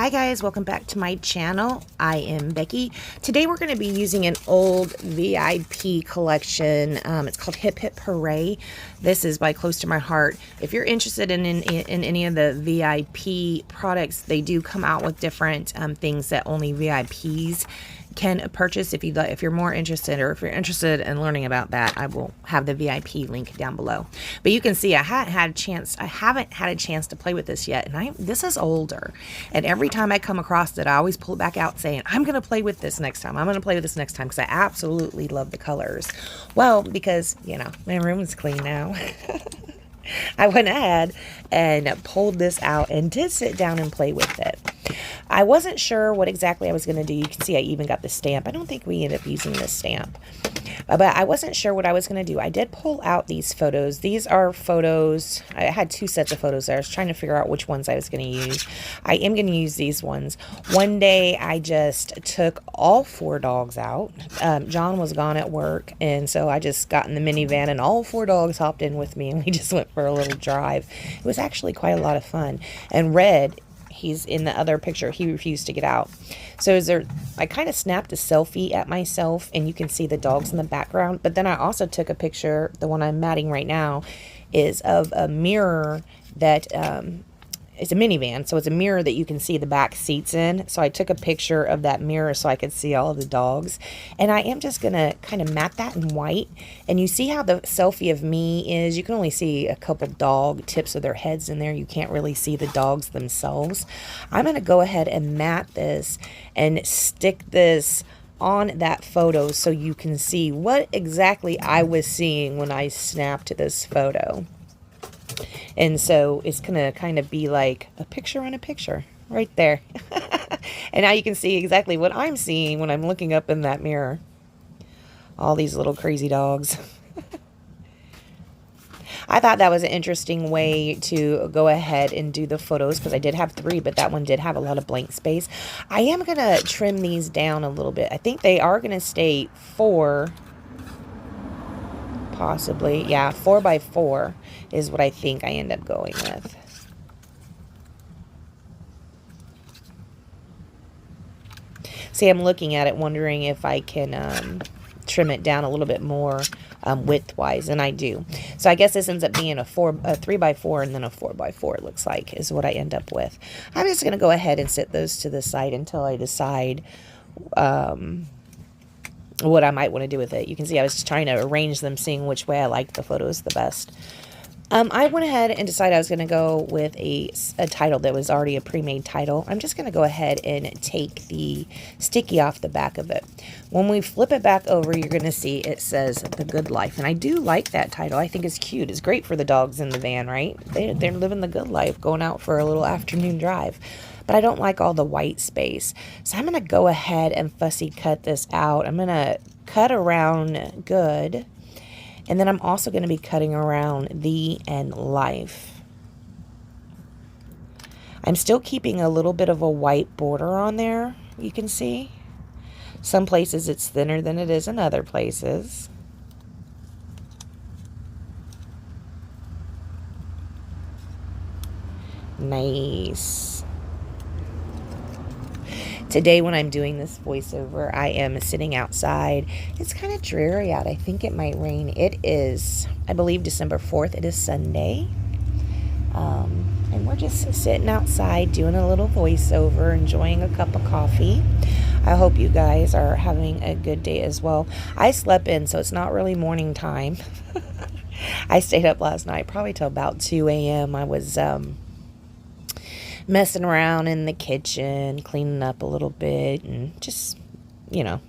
Hi guys, welcome back to my channel. I am Becky. Today we're going to be using an old VIP collection. It's called Hip Hip Hooray. This is by Close to My Heart. If you're interested in any of the VIP products, they do come out with different things that only VIPs can purchase. If you're more interested, or if you're interested in learning about that, I will have the VIP link down below. But you can see I haven't had a chance to play with this yet, and this is older, and every time I come across it, I always pull it back out saying, I'm gonna play with this next time. I'm gonna play with this next time, because I absolutely love the colors. Well, because my room is clean now. I went ahead and pulled this out and did sit down and play with it. I wasn't sure what exactly I was going to do. You can see I even got the stamp. I don't think we ended up using this stamp. But I wasn't sure what I was going to do. I did pull out these photos. These are photos. I had two sets of photos there. I was trying to figure out which ones I was going to use. I am going to use these ones. One day I just took all 4 dogs out. John was gone at work, and so I just got in the minivan and all 4 dogs hopped in with me, and we just went for a little drive. It was actually quite a lot of fun. And Red, he's in the other picture, he refused to get out. So I kind of snapped a selfie at myself, and you can see the dogs in the background. But then I also took a picture, the one I'm matting right now, is of a mirror that it's a minivan, so it's a mirror that you can see the back seats in. So I took a picture of that mirror so I could see all the dogs. And I am just going to kind of matte that in white. And you see how the selfie of me is, you can only see a couple dog tips of their heads in there. You can't really see the dogs themselves. I'm going to go ahead and matte this and stick this on that photo so you can see what exactly I was seeing when I snapped this photo. And so it's going to kind of be like a picture on a picture right there. And now you can see exactly what I'm seeing when I'm looking up in that mirror. All these little crazy dogs. I thought that was an interesting way to go ahead and do the photos, because I did have 3, but that one did have a lot of blank space. I am going to trim these down a little bit. I think they are going to stay 4. Possibly, yeah, 4x4 is what I think I end up going with. See, I'm looking at it wondering if I can trim it down a little bit more width-wise, and I do. So I guess this ends up being a 3x4 and then a 4x4, it looks like, is what I end up with. I'm just going to go ahead and set those to the side until I decide what I might want to do with it. You can see I was trying to arrange them, seeing which way I liked the photos the best. I went ahead and decided I was going to go with a title that was already a pre-made title. I'm just going to go ahead and take the sticky off the back of it. When we flip it back over, you're going to see it says The Good Life. And I do like that title. I think it's cute. It's great for the dogs in the van, right? They're living the good life, going out for a little afternoon drive. But I don't like all the white space. So I'm going to go ahead and fussy cut this out. I'm going to cut around good. And then I'm also going to be cutting around the and life. I'm still keeping a little bit of a white border on there, you can see. Some places it's thinner than it is in other places. Nice. Today when I'm doing this voiceover, I am sitting outside. It's kind of dreary out. I think it might rain. It is, I believe, December 4th. It is Sunday. And we're just sitting outside doing a little voiceover, enjoying a cup of coffee. I hope you guys are having a good day as well. I slept in, so it's not really morning time. I stayed up last night, probably till about 2 a.m. I was messing around in the kitchen, cleaning up a little bit, and just,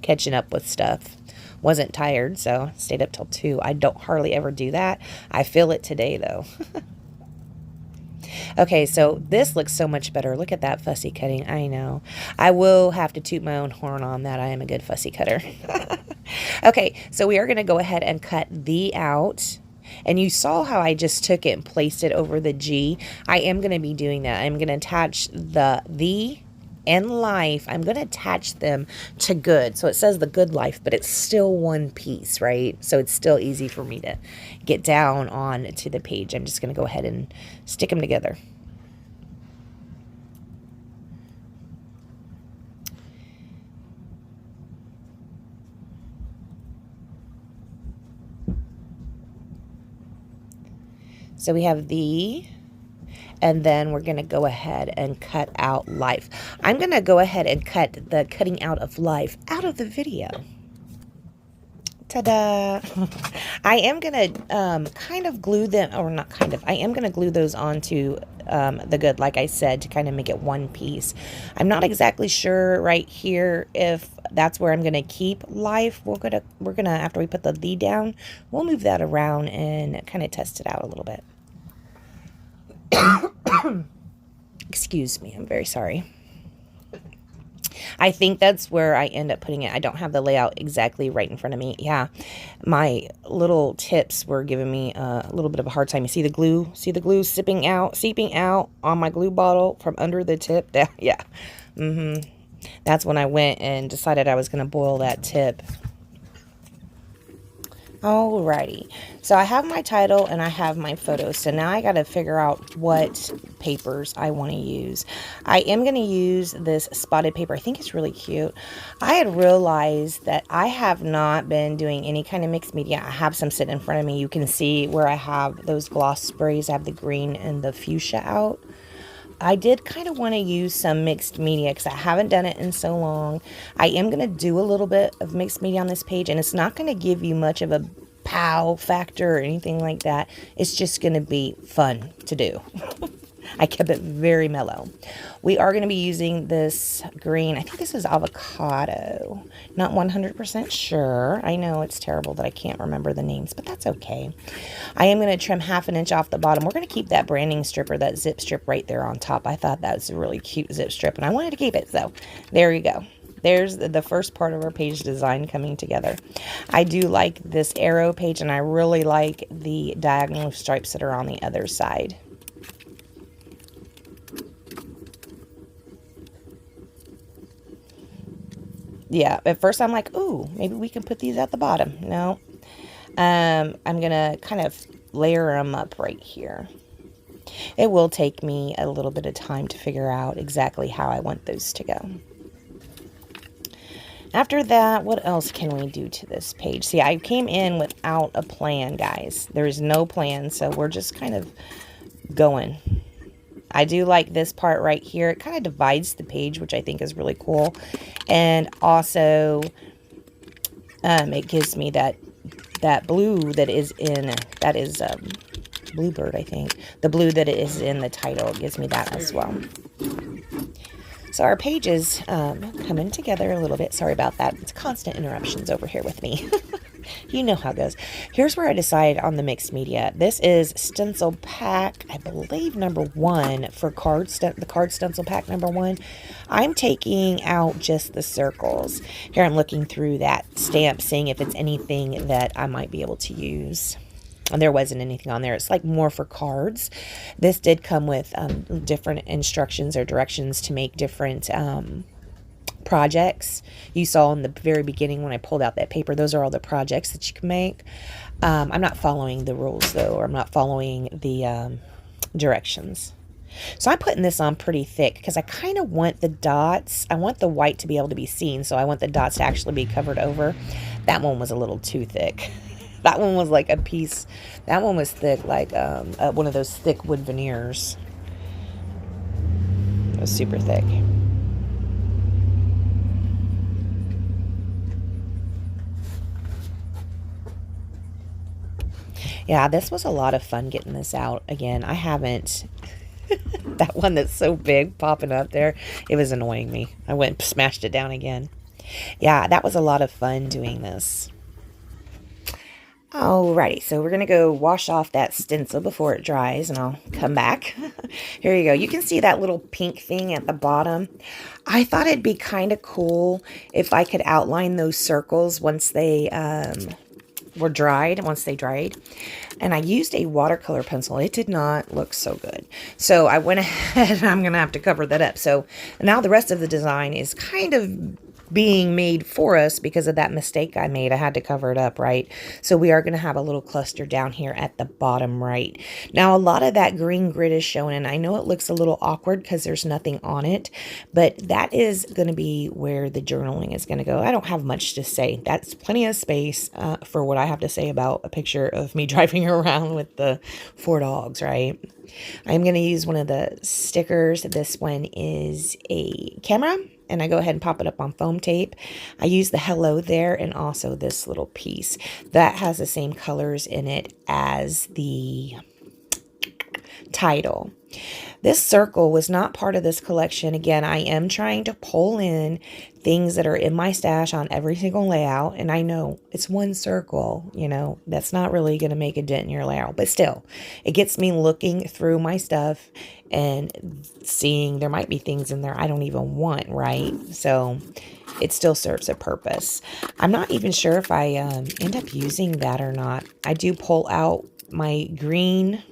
catching up with stuff. Wasn't tired, so stayed up till 2. I don't hardly ever do that. I feel it today, though. Okay, so this looks so much better. Look at that fussy cutting. I know. I will have to toot my own horn on that. I am a good fussy cutter. Okay, so we are going to go ahead and cut the out. And you saw how I just took it and placed it over the G. I am going to be doing that. I'm going to attach the and life. I'm going to attach them to good. So it says The Good Life, but it's still one piece, right? So it's still easy for me to get down on to the page. I'm just going to go ahead and stick them together. So we have the, and then we're going to go ahead and cut out life. I'm going to go ahead and cut the cutting out of life out of the video. Ta-da! I am going to kind of glue them, or not kind of, I am going to glue those onto the good, like I said, to kind of make it one piece. I'm not exactly sure right here if that's where I'm going to keep life. We're gonna after we put the "the" down, we'll move that around and kind of test it out a little bit. Excuse me, I'm very sorry. I think that's where I end up putting it. I don't have the layout exactly right in front of me. Yeah, my little tips were giving me a little bit of a hard time. You see the glue? See the glue seeping out on my glue bottle from under the tip? Yeah. That's when I went and decided I was going to boil that tip. Alrighty, so I have my title and I have my photos. So now I got to figure out what papers I want to use. I am going to use this spotted paper. I think it's really cute. I had realized that I have not been doing any kind of mixed media. I have some sitting in front of me. You can see where I have those gloss sprays. I have the green and the fuchsia out. I did kind of want to use some mixed media because I haven't done it in so long. I am going to do a little bit of mixed media on this page, and it's not going to give you much of a pow factor or anything like that. It's just going to be fun to do. I kept it very mellow. We are going to be using this green. I think this is avocado. Not 100% sure. I know it's terrible that I can't remember the names, but that's okay. I am going to trim 1/2 inch off the bottom. We're going to keep that branding strip or that zip strip right there on top. I thought that was a really cute zip strip, and I wanted to keep it. So there you go. There's the first part of our page design coming together. I do like this arrow page, and I really like the diagonal stripes that are on the other side. Yeah, at first I'm like, ooh, maybe we can put these at the bottom. No. I'm going to kind of layer them up right here. It will take me a little bit of time to figure out exactly how I want those to go. After that, what else can we do to this page? See, I came in without a plan, guys. There is no plan, so we're just kind of going. I do like this part right here. It kind of divides the page, which I think is really cool. And also, it gives me that blue that is in, that is Bluebird, I think. The blue that is in the title, it gives me that as well. So our page is coming together a little bit. Sorry about that. It's constant interruptions over here with me. You know how it goes. Here's where I decide on the mixed media. This is stencil pack, I believe, #1 for the card stencil pack #1. I'm taking out just the circles. Here I'm looking through that stamp, seeing if it's anything that I might be able to use. And there wasn't anything on there. It's like more for cards. This did come with different instructions or directions to make different projects. You saw in the very beginning when I pulled out that paper, those are all the projects that you can make. I'm not following the rules though, or I'm not following the directions. So I'm putting this on pretty thick because I kind of want the dots, I want the white to be able to be seen, so I want the dots to actually be covered over. That one was a little too thick. That one was like a piece, that one was thick, like one of those thick wood veneers. It was super thick. Yeah, this was a lot of fun getting this out. Again, I haven't, that one that's so big popping up there, it was annoying me. I went and smashed it down again. Yeah, that was a lot of fun doing this. Alrighty, so we're going to go wash off that stencil before it dries, and I'll come back. Here you go. You can see that little pink thing at the bottom. I thought it'd be kind of cool if I could outline those circles once they were dried, and I used a watercolor pencil. It did not look so good, so I went ahead and I'm gonna have to cover that up. So now the rest of the design is kind of being made for us because of that mistake I made. I had to cover it up, right? So we are going to have a little cluster down here at the bottom right. Now, a lot of that green grid is showing, and I know it looks a little awkward because there's nothing on it, but that is going to be where the journaling is going to go. I don't have much to say. That's plenty of space for what I have to say about a picture of me driving around with the 4 dogs, right? I'm going to use one of the stickers. This one is a camera, and I go ahead and pop it up on foam tape. I use the hello there and also this little piece that has the same colors in it as the title. This circle was not part of this collection. Again, I am trying to pull in things that are in my stash on every single layout. And I know it's one circle, you know, that's not really going to make a dent in your layout. But still, it gets me looking through my stuff and seeing there might be things in there I don't even want, right? So it still serves a purpose. I'm not even sure if I end up using that or not. I do pull out my green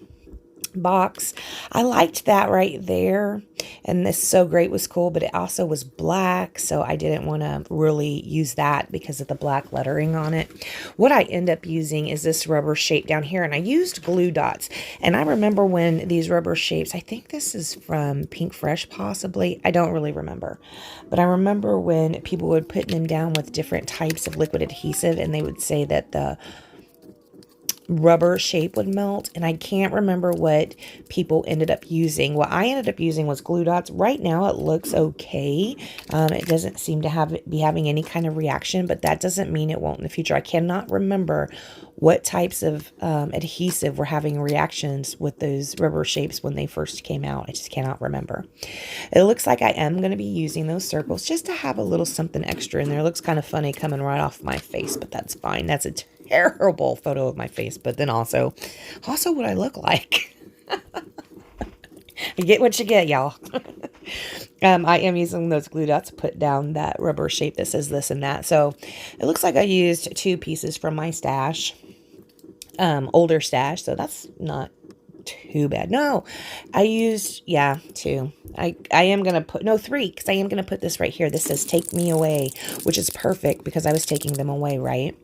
box. I liked that right there, and this So Great was cool, but it also was black, so I didn't want to really use that because of the black lettering on it. What I end up using is this rubber shape down here, and I used glue dots. And I remember when these rubber shapes, I think this is from Pink Fresh possibly, I don't really remember, but I remember when people would put them down with different types of liquid adhesive, and they would say that the rubber shape would melt, and I can't remember what people ended up using. What I ended up using was glue dots. Right now it looks okay. It doesn't seem to be having any kind of reaction, but that doesn't mean it won't in the future. I cannot remember what types of adhesive were having reactions with those rubber shapes when they first came out. I just cannot remember. It looks like I am going to be using those circles just to have a little something extra in there. It looks kind of funny coming right off my face, but that's fine. That's a terrible photo of my face, but then also what I look like. You get what you get, y'all. I am using those glue dots to put down that rubber shape that says this and that. So it looks like I used 2 pieces from my stash, older stash. So that's not too bad. No, I used, 2. I am going to put, no, 3, because I am going to put this right here. This says Take Me Away, which is perfect because I was taking them away, right?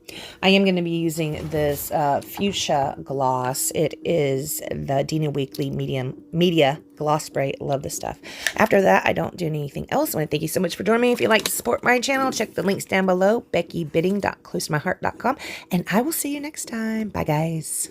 I am going to be using this fuchsia gloss. It is the Dina Weekly Media Gloss Spray. Love this stuff. After that, I don't do anything else. I want to thank you so much for joining me. If you'd like to support my channel, check the links down below, beckybidding.closetomyheart.com, and I will see you next time. Bye, guys.